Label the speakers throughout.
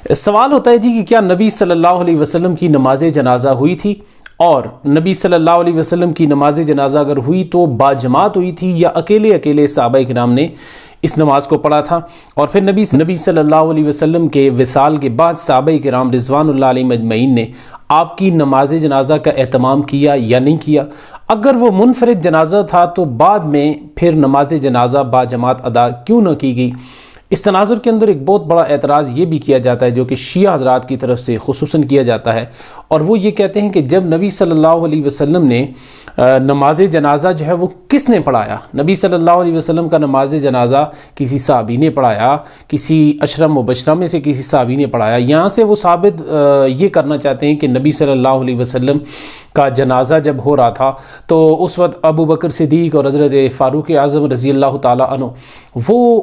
Speaker 1: سوال ہوتا ہے جی کہ کیا نبی صلی اللہ علیہ وسلم کی نماز جنازہ ہوئی تھی، اور نبی صلی اللہ علیہ وسلم کی نماز جنازہ اگر ہوئی تو باجماعت ہوئی تھی یا اکیلے صحابہ کرام نے اس نماز کو پڑھا تھا؟ اور پھر نبی صلی اللہ علیہ وسلم کے وصال کے بعد صحابہ کرام رضوان اللہ علیہم اجمعین نے آپ کی نماز جنازہ کا اہتمام کیا یا نہیں کیا؟ اگر وہ منفرد جنازہ تھا تو بعد میں پھر نماز جنازہ باجماعت ادا کیوں نہ کی گئی؟ اس تناظر کے اندر ایک بہت بڑا اعتراض یہ بھی کیا جاتا ہے، جو کہ شیعہ حضرات کی طرف سے خصوصاً کیا جاتا ہے، اور وہ یہ کہتے ہیں کہ جب نبی صلی اللہ علیہ وسلم نے نماز جنازہ جو ہے وہ کس نے پڑھایا؟ نبی صلی اللہ علیہ وسلم کا نماز جنازہ کسی صحابی نے پڑھایا، کسی عشرہ مبشرہ میں سے کسی صحابی نے پڑھایا؟ یہاں سے وہ ثابت یہ کرنا چاہتے ہیں کہ نبی صلی اللہ علیہ وسلم کا جنازہ جب ہو رہا تھا تو اس وقت ابو بکر صدیق اور حضرت فاروق اعظم رضی اللہ تعالیٰ عنہ وہ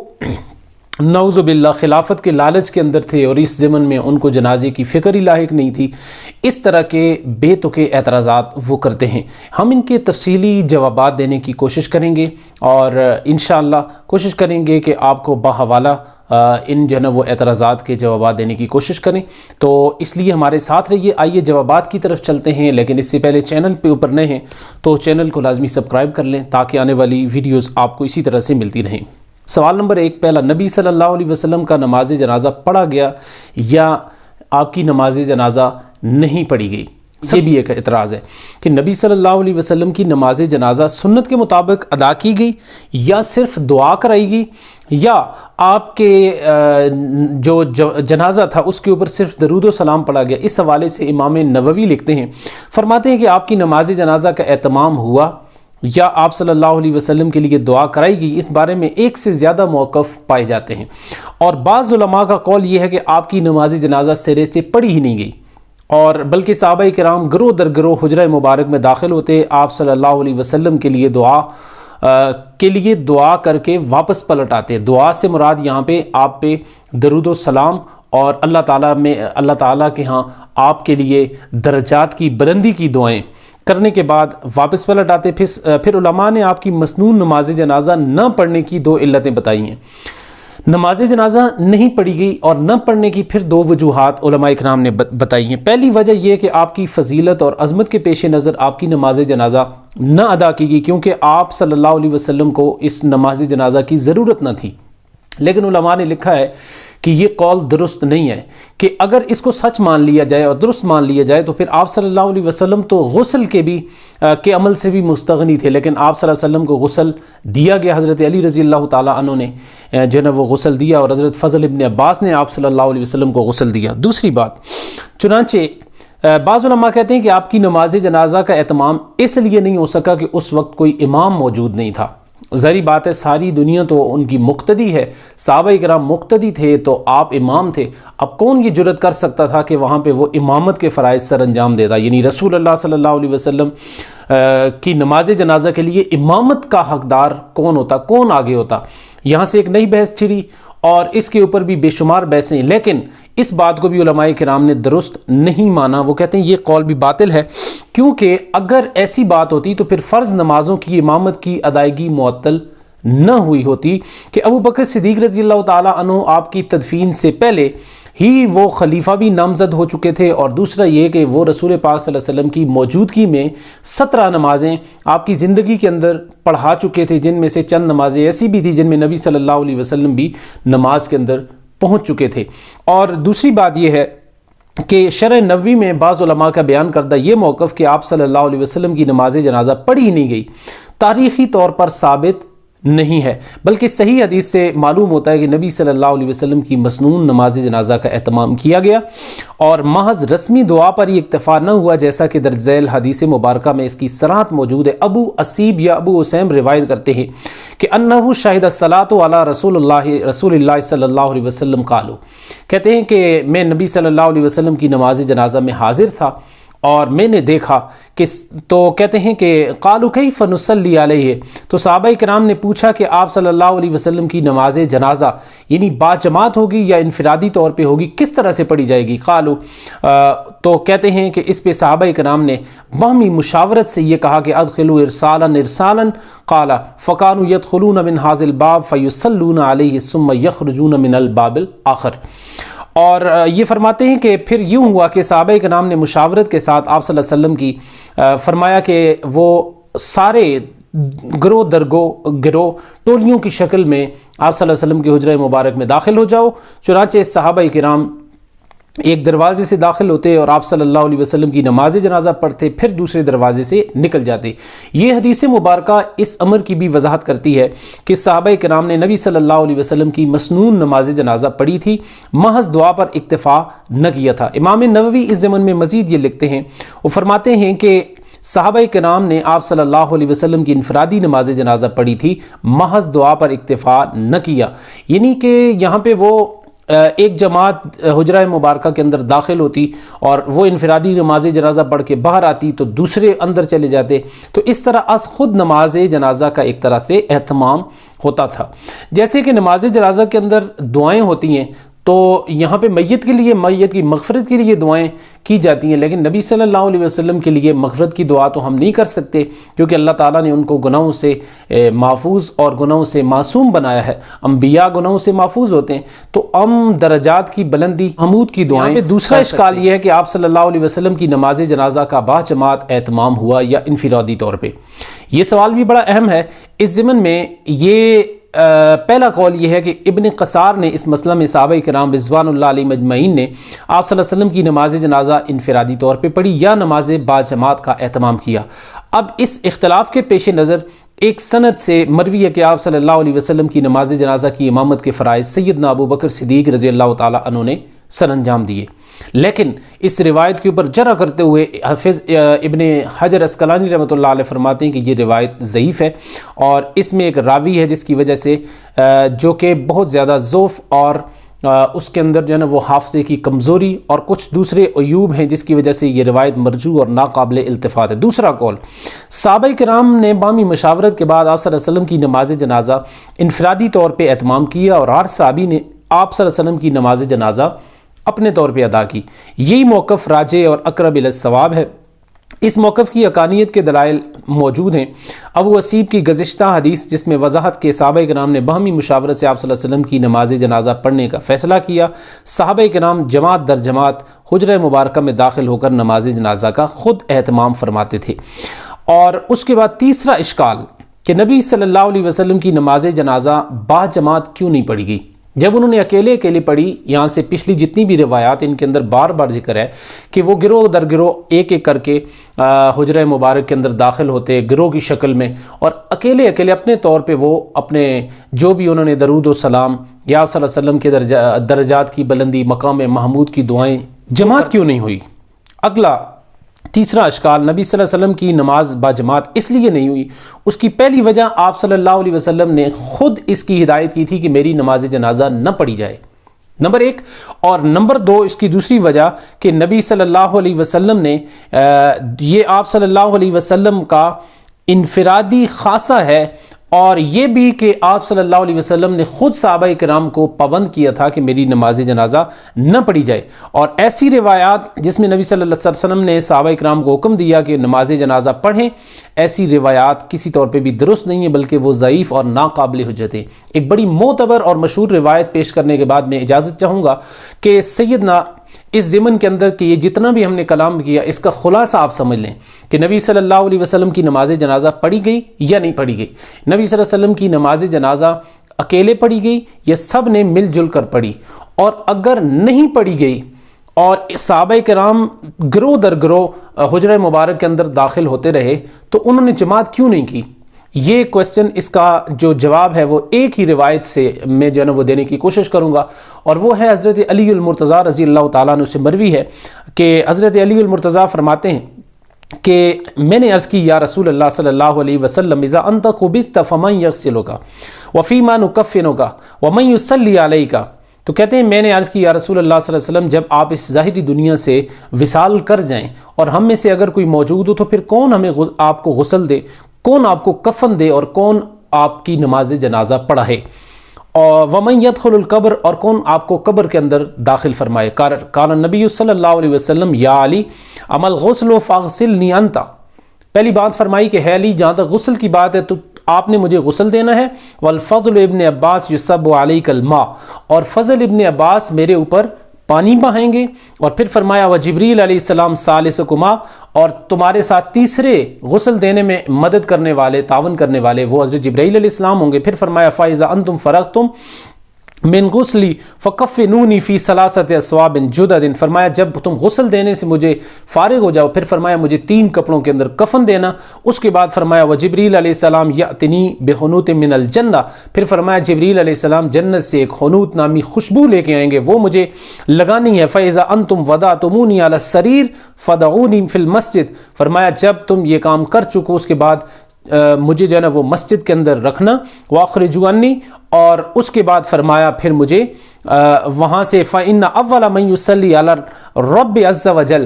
Speaker 1: نعوذ باللہ خلافت کے لالچ کے اندر تھے، اور اس ضمن میں ان کو جنازے کی فکر ہی لاحق نہیں تھی۔ اس طرح کے بے تکے اعتراضات وہ کرتے ہیں۔ ہم ان کے تفصیلی جوابات دینے کی کوشش کریں گے، اور انشاءاللہ کوشش کریں گے کہ آپ کو باحوالہ ان جو ہے نا وہ اعتراضات کے جوابات دینے کی کوشش کریں، تو اس لیے ہمارے ساتھ رہیے۔ آئیے جوابات کی طرف چلتے ہیں، لیکن اس سے پہلے چینل پہ اوپر نئے ہیں تو چینل کو لازمی سبسکرائب کر لیں تاکہ آنے والی ویڈیوز آپ کو اسی طرح سے ملتی رہیں۔ سوال نمبر 1 پہلا، نبی صلی اللہ علیہ وسلم کا نماز جنازہ پڑھا گیا یا آپ کی نماز جنازہ نہیں پڑھی گئی؟ یہ بھی ایک اعتراض ہے کہ نبی صلی اللہ علیہ وسلم کی نماز جنازہ سنت کے مطابق ادا کی گئی یا صرف دعا کرائی گئی، یا آپ کے جو جنازہ تھا اس کے اوپر صرف درود و سلام پڑھا گیا؟ اس حوالے سے امام نووی لکھتے ہیں، فرماتے ہیں کہ آپ کی نماز جنازہ کا اہتمام ہوا یا آپ صلی اللہ علیہ وسلم کے لیے دعا کرائی گئی، اس بارے میں ایک سے زیادہ موقف پائے جاتے ہیں، اور بعض علماء کا قول یہ ہے کہ آپ کی نماز جنازہ سرے سے پڑھی ہی نہیں گئی، اور بلکہ صحابہ کرام گروہ در گروہ حجرہ مبارک میں داخل ہوتے، آپ صلی اللہ علیہ وسلم کے لیے دعا کر کے واپس پلٹ آتے۔ دعا سے مراد یہاں پہ آپ پہ درود و سلام اور اللہ تعالیٰ کے ہاں آپ کے لیے درجات کی بلندی کی دعائیں کرنے کے بعد واپس پلٹ آتے۔ پھر علماء نے آپ کی مسنون نماز جنازہ نہ پڑھنے کی 2 علتیں بتائی ہیں۔ نماز جنازہ نہیں پڑھی گئی اور نہ پڑھنے کی پھر 2 وجوہات علماء اکرام نے بتائی ہیں۔ پہلی وجہ یہ کہ آپ کی فضیلت اور عظمت کے پیش نظر آپ کی نماز جنازہ نہ ادا کی گئی، کیونکہ آپ صلی اللہ علیہ وسلم کو اس نماز جنازہ کی ضرورت نہ تھی۔ لیکن علماء نے لکھا ہے کہ یہ قول درست نہیں ہے، کہ اگر اس کو سچ مان لیا جائے اور درست مان لیا جائے تو پھر آپ صلی اللہ علیہ وسلم تو غسل کے عمل سے بھی مستغنی تھے، لیکن آپ صلی اللہ علیہ وسلم کو غسل دیا گیا۔ حضرت علی رضی اللہ تعالیٰ عنہ نے جو ہے نا وہ غسل دیا، اور حضرت فضل ابن عباس نے آپ صلی اللہ علیہ وسلم کو غسل دیا۔ دوسری بات، چنانچہ بعض علماء کہتے ہیں کہ آپ کی نماز جنازہ کا اہتمام اس لیے نہیں ہو سکا کہ اس وقت کوئی امام موجود نہیں تھا۔ ظاہری بات ہے، ساری دنیا تو ان کی مقتدی ہے، صحابہ کرام مقتدی تھے تو آپ امام تھے۔ اب کون یہ جرت کر سکتا تھا کہ وہاں پہ وہ امامت کے فرائض سر انجام دیتا؟ یعنی رسول اللہ صلی اللہ علیہ وسلم کی نماز جنازہ کے لیے امامت کا حقدار کون ہوتا، کون آگے ہوتا؟ یہاں سے ایک نئی بحث چھڑی، اور اس کے اوپر بھی بے شمار بحثیں، لیکن اس بات کو بھی علماء کرام نے درست نہیں مانا۔ وہ کہتے ہیں یہ قول بھی باطل ہے، کیونکہ اگر ایسی بات ہوتی تو پھر فرض نمازوں کی امامت کی ادائیگی معطل نہ ہوئی ہوتی، کہ ابو بکر صدیق رضی اللہ تعالیٰ عنہ آپ کی تدفین سے پہلے ہی وہ خلیفہ بھی نامزد ہو چکے تھے، اور دوسرا یہ کہ وہ رسول پاک صلی اللہ علیہ وسلم کی موجودگی میں 17 نمازیں آپ کی زندگی کے اندر پڑھا چکے تھے، جن میں سے چند نمازیں ایسی بھی تھی جن میں نبی صلی اللہ علیہ وسلم بھی نماز کے اندر پہنچ چکے تھے۔ اور دوسری بات یہ ہے کہ شرح نبوی میں بعض علماء کا بیان کردہ یہ موقف کہ آپ صلی اللہ علیہ وسلم کی نماز جنازہ پڑھی ہی نہیں گئی، تاریخی طور پر ثابت نہیں ہے، بلکہ صحیح حدیث سے معلوم ہوتا ہے کہ نبی صلی اللہ علیہ وسلم کی مسنون نماز جنازہ کا اہتمام کیا گیا، اور محض رسمی دعا پر ہی اکتفا نہ ہوا، جیسا کہ درج ذیل حدیث مبارکہ میں اس کی صراحت موجود ہے۔ ابو اسیب یا ابو اسیم روایت کرتے ہیں کہ انہ شہد الصلاۃ علی رسول اللہ صلی اللہ علیہ وسلم قالو، کہتے ہیں کہ میں نبی صلی اللہ علیہ وسلم کی نماز جنازہ میں حاضر تھا اور میں نے دیکھا کہ تو کہتے ہیں کہ قالوا کیف نصلی علیہ، تو صحابہ کرام نے پوچھا کہ آپ صلی اللہ علیہ وسلم کی نماز جنازہ یعنی باجماعت ہوگی یا انفرادی طور پہ ہوگی، کس طرح سے پڑھی جائے گی؟ قالوا، تو کہتے ہیں کہ اس پہ صحابہ کرام نے باہمی مشاورت سے یہ کہا کہ ادخلوا ارسالا قال فكانوا يدخلون من هذا الباب فيصلون عليه ثم يخرجون من الباب الاخر، اور یہ فرماتے ہیں کہ پھر یوں ہوا کہ صحابہ کرام نے مشاورت کے ساتھ آپ صلی اللہ علیہ وسلم کی فرمایا کہ وہ سارے گروہ گروہ ٹولیوں کی شکل میں آپ صلی اللہ علیہ وسلم کے حجرہ مبارک میں داخل ہو جاؤ۔ چنانچہ صحابہ کرام ایک دروازے سے داخل ہوتے اور آپ صلی اللہ علیہ وسلم کی نماز جنازہ پڑھتے، پھر دوسرے دروازے سے نکل جاتے۔ یہ حدیث مبارکہ اس امر کی بھی وضاحت کرتی ہے کہ صحابہ کرام نے نبی صلی اللہ علیہ وسلم کی مسنون نماز جنازہ پڑھی تھی، محض دعا پر اکتفا نہ کیا تھا۔ امام نووی اس ضمن میں مزید یہ لکھتے ہیں، وہ فرماتے ہیں کہ صحابہ کرام نے آپ صلی اللہ علیہ وسلم کی انفرادی نماز جنازہ پڑھی تھی، محض دعا پر اکتفا نہ کیا، یعنی کہ یہاں پہ وہ ایک جماعت حجرہ مبارکہ کے اندر داخل ہوتی اور وہ انفرادی نماز جنازہ پڑھ کے باہر آتی تو دوسرے اندر چلے جاتے، تو اس طرح از خود نماز جنازہ کا ایک طرح سے اہتمام ہوتا تھا۔ جیسے کہ نماز جنازہ کے اندر دعائیں ہوتی ہیں، تو یہاں پہ میت کے لیے، میت کی مغفرت کے لیے دعائیں کی جاتی ہیں، لیکن نبی صلی اللہ علیہ وسلم کے لیے مغفرت کی دعا تو ہم نہیں کر سکتے، کیونکہ اللہ تعالیٰ نے ان کو گناہوں سے محفوظ اور گناہوں سے معصوم بنایا ہے۔ انبیاء گناہوں سے محفوظ ہوتے ہیں، تو درجات کی بلندی، حمود کی دعائیں۔ دوسرا اشکال یہ ہے کہ آپ صلی اللہ علیہ وسلم کی نماز جنازہ کا باجماعت اہتمام ہوا یا انفرادی طور پہ؟ یہ سوال بھی بڑا اہم ہے۔ اس ضمن میں یہ پہلا قول یہ ہے کہ ابن قصار نے اس مسئلہ میں صحابہ کرام رضوان اللہ علیہ مجمعین نے آپ صلی اللہ علیہ وسلم کی نماز جنازہ انفرادی طور پہ پڑھی یا نماز باجماعت کا اہتمام کیا۔ اب اس اختلاف کے پیش نظر ایک سند سے مروی ہے کہ آپ صلی اللہ علیہ وسلم کی نماز جنازہ کی امامت کے فرائض سیدنا ابو بکر صدیق رضی اللہ تعالیٰ عنہ نے سر انجام دیے، لیکن اس روایت کے اوپر جرح کرتے ہوئے حافظ ابن حجر عسقلانی رحمۃ اللہ علیہ فرماتے ہیں کہ یہ روایت ضعیف ہے، اور اس میں ایک راوی ہے جس کی وجہ سے جو کہ بہت زیادہ ضعف اور اس کے اندر جو ہے نا وہ حافظے کی کمزوری اور کچھ دوسرے عیوب ہیں، جس کی وجہ سے یہ روایت مرجوع اور ناقابل التفات ہے۔ دوسرا قول، صحابہ کرام نے باہمی مشاورت کے بعد آپ صلی اللہ علیہ وسلم کی نماز جنازہ انفرادی طور پہ اہتمام کیا، اور ہر صحابی نے آپ صلی اللہ علیہ وسلم کی نماز جنازہ اپنے طور پہ ادا کی۔ یہی موقف راجح اور اقرب الی الصواب ہے۔ اس موقف کی حقانیت کے دلائل موجود ہیں۔ ابو اسیب کی گزشتہ حدیث جس میں وضاحت کے صحابہ کرام نے باہمی مشاورت سے آپ صلی اللہ علیہ وسلم کی نماز جنازہ پڑھنے کا فیصلہ کیا، صحابہ کرام جماعت در جماعت حجرہ مبارکہ میں داخل ہو کر نماز جنازہ کا خود اہتمام فرماتے تھے۔ اور اس کے بعد تیسرا اشکال کہ نبی صلی اللہ علیہ وسلم کی نماز جنازہ باجماعت کیوں نہیں پڑھی گئی؟ جب انہوں نے اکیلے پڑھی، یہاں سے پچھلی جتنی بھی روایات ان کے اندر بار بار ذکر ہے کہ وہ گروہ در گروہ ایک ایک کر کے حجرہ مبارک کے اندر داخل ہوتے گروہ کی شکل میں، اور اکیلے اپنے طور پہ وہ اپنے جو بھی انہوں نے درود و سلام یا صلی اللہ علیہ وسلم کے درجات کی بلندی، مقام محمود کی دعائیں، جماعت کیوں نہیں ہوئی؟ اگلا تیسرا اشکال، نبی صلی اللہ علیہ وسلم کی نماز باجماعت اس لیے نہیں ہوئی، اس کی پہلی وجہ آپ صلی اللہ علیہ وسلم نے خود اس کی ہدایت کی تھی کہ میری نماز جنازہ نہ پڑھی جائے، نمبر ایک، اور نمبر دو اس کی دوسری وجہ کہ نبی صلی اللہ علیہ وسلم نے یہ آپ صلی اللہ علیہ وسلم کا انفرادی خاصہ ہے، اور یہ بھی کہ آپ صلی اللہ علیہ وسلم نے خود صحابہ کرام کو پابند کیا تھا کہ میری نماز جنازہ نہ پڑھی جائے۔ اور ایسی روایات جس میں نبی صلی اللہ علیہ وسلم نے صحابہ کرام کو حکم دیا کہ نماز جنازہ پڑھیں، ایسی روایات کسی طور پہ بھی درست نہیں ہیں، بلکہ وہ ضعیف اور ناقابل حجت ہیں۔ ایک بڑی معتبر اور مشہور روایت پیش کرنے کے بعد میں اجازت چاہوں گا کہ سیدنا اس ضمن کے اندر کہ یہ جتنا بھی ہم نے کلام کیا اس کا خلاصہ آپ سمجھ لیں کہ نبی صلی اللہ علیہ وسلم کی نماز جنازہ پڑھی گئی یا نہیں پڑھی گئی، نبی صلی اللہ علیہ وسلم کی نماز جنازہ اکیلے پڑھی گئی یا سب نے مل جل کر پڑھی، اور اگر نہیں پڑھی گئی اور صحابہ کرام گروہ در گروہ حجرہ مبارک کے اندر داخل ہوتے رہے تو انہوں نے جماعت کیوں نہیں کی؟ یہ کویسچن، اس کا جو جواب ہے وہ ایک ہی روایت سے میں جو ہے نا وہ دینے کی کوشش کروں گا، اور وہ ہے حضرت علی المرتضیٰ رضی اللہ تعالیٰ عنہ سے مروی ہے کہ حضرت علی المرتضیٰ فرماتے ہیں کہ میں نے عرض کی یا رسول اللہ صلی اللہ علیہ وسلم اذا انت قبضت فمن یغسلک وفیما نکفنک ومن یصلی علیک، تو کہتے ہیں میں نے عرض کی یا رسول اللہ صلی اللہ علیہ وسلم جب آپ اس ظاہری دنیا سے وصال کر جائیں اور ہم میں سے اگر کوئی موجود ہو تو پھر کون ہمیں آپ کو غسل دے، کون آپ کو کفن دے، اور کون آپ کی نماز جنازہ پڑھائے، اور ومن يدخل القبر، اور کون آپ کو قبر کے اندر داخل فرمائے۔ قال النبی صلی اللہ علیہ وسلم یا علی اما الغسل فاغسلنی انت، پہلی بات فرمائی کہ ہے علی جہاں تک غسل کی بات ہے تو آپ نے مجھے غسل دینا ہے، والفضل ابن عباس یصب علیک الماء، اور فضل ابن عباس میرے اوپر پانی بہائیں گے، اور پھر فرمایا و جبریل علیہ السلام ثالثکما، اور تمہارے ساتھ تیسرے غسل دینے میں مدد کرنے والے، تعاون کرنے والے وہ حضرت جبرائیل علیہ السلام ہوں گے۔ پھر فرمایا فَإِذَا أَنْتُمْ فَرَغْتُمْ من غسلی فکفنونی فی ثلاثۃ اثواب جدد، فرمایا جب تم غسل دینے سے مجھے فارغ ہو جاؤ، پھر فرمایا مجھے 3 کپڑوں کے اندر کفن دینا۔ اس کے بعد فرمایا و جبریل علیہ السلام یأتنی بحنوط من الجنہ، پھر فرمایا جبریل علیہ السلام جنت سے ایک حنوط نامی خوشبو لے کے آئیں گے، وہ مجھے لگانی ہے۔ فَإِذَا أَنْتُمْ وَضَعْتُمُونِي عَلَى السَّرِيرِ فَدَعُونِي فِي الْمَسْجِدِ، فرمایا جب تم یہ کام کر چکو اس کے بعد مجھے جو ہے نا وہ مسجد کے اندر رکھنا، وَأَخْرِجُوا عَنِّي، اور اس کے بعد فرمایا پھر مجھے وہاں سے فَإِنَّ أَوَّلَ مَن يُصَلِّي عَلَى الرَّبِّ عَزَّ وَجَلَّ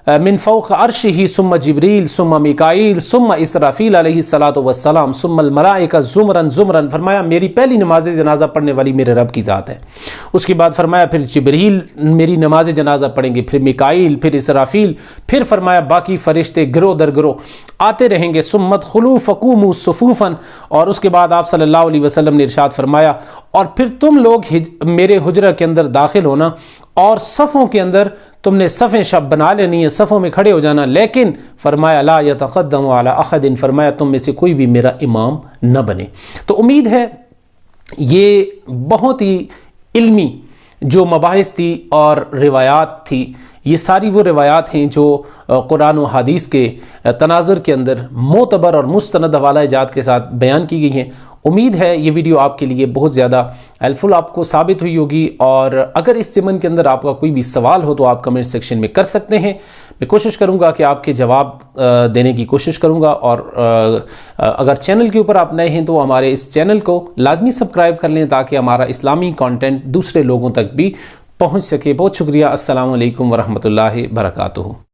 Speaker 1: من فوق عرشه ثم جبریل ثم میکائیل ثم اسرافیل علیہ الصلاۃ والسلام ثم الملائکہ زمرن زمرن، فرمایا میری پہلی نماز جنازہ پڑھنے والی میرے رب کی ذات ہے۔ اس کے بعد فرمایا پھر جبریل میری نماز جنازہ پڑھیں گے، پھر میکائیل، پھر اسرافیل، پھر فرمایا باقی فرشتے گروہ در گروہ آتے رہیں گے۔ ثم ادخلوا فقوموا صفوفا، اور اس کے بعد آپ صلی اللہ علیہ وسلم نے ارشاد فرمایا اور پھر تم لوگ میرے حجرہ کے اندر داخل ہونا، اور صفوں کے اندر تم نے صفیں شب بنا لینی ہے، صفوں میں کھڑے ہو جانا، لیکن فرمایا لا یتقدم علی احد، فرمایا تم میں سے کوئی بھی میرا امام نہ بنے۔ تو امید ہے یہ بہت ہی علمی جو مباحث تھی اور روایات تھی، یہ ساری وہ روایات ہیں جو قرآن و حدیث کے تناظر کے اندر معتبر اور مستند حوالہ جات کے ساتھ بیان کی گئی ہیں۔ امید ہے یہ ویڈیو آپ کے لیے بہت زیادہ ہیلپفل آپ کو ثابت ہوئی ہوگی، اور اگر اس ضمن کے اندر آپ کا کوئی بھی سوال ہو تو آپ کمنٹ سیکشن میں کر سکتے ہیں۔ میں کوشش کروں گا کہ آپ کے جواب دینے کی کوشش کروں گا، اور اگر چینل کے اوپر آپ نئے ہیں تو ہمارے اس چینل کو لازمی سبسکرائب کر لیں تاکہ ہمارا اسلامی کانٹینٹ دوسرے لوگوں تک بھی پہنچ سکے۔ بہت شکریہ۔ السلام علیکم ورحمۃ اللہ وبرکاتہ۔